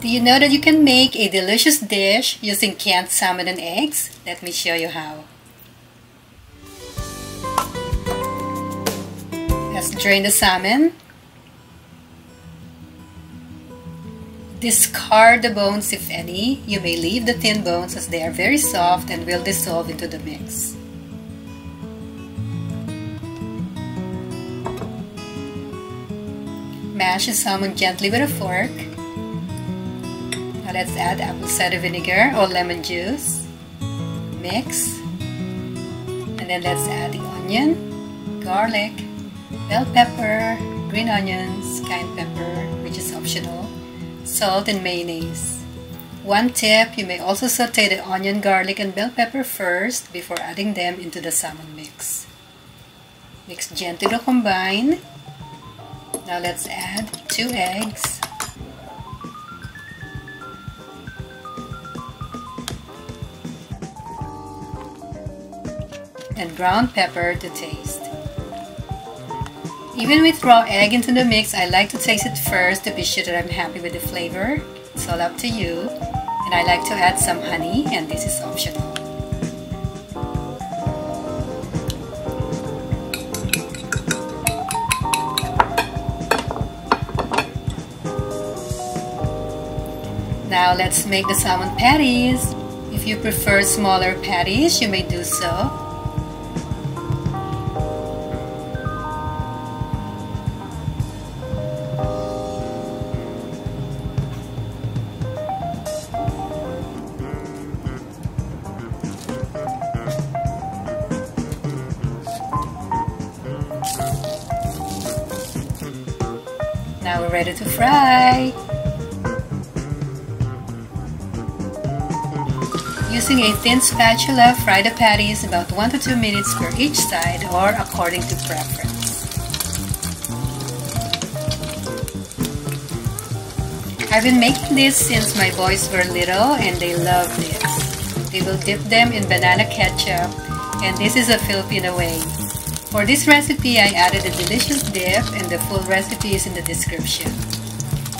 Do you know that you can make a delicious dish using canned salmon and eggs? Let me show you how. Let's drain the salmon. Discard the bones if any. You may leave the thin bones as they are very soft and will dissolve into the mix. Mash the salmon gently with a fork. Now let's add apple cider vinegar or lemon juice. Mix. And then let's add the onion, garlic, bell pepper, green onions, cayenne pepper, which is optional, salt and mayonnaise. One tip, you may also saute the onion, garlic, and bell pepper first before adding them into the salmon mix. Mix gently to combine. Now let's add 2 eggs. And ground pepper to taste. Even with raw egg into the mix, I like to taste it first to be sure that I'm happy with the flavor. It's all up to you. And I like to add some honey, and this is optional. Now let's make the salmon patties. If you prefer smaller patties, you may do so. Now we're ready to fry. Using a thin spatula, fry the patties about 1 to 2 minutes per each side or according to preference. I've been making this since my boys were little and they love this. They will dip them in banana ketchup, and this is a Filipino way. For this recipe, I added a delicious dip, and the full recipe is in the description.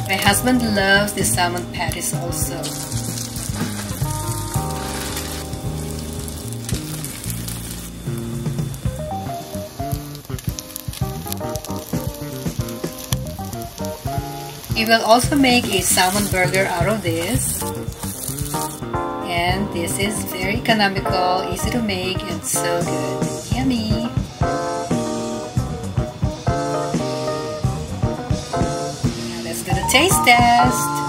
My husband loves the salmon patties also. We will also make a salmon burger out of this. And this is very economical, easy to make, and so good. Yummy! Now let's do the taste test.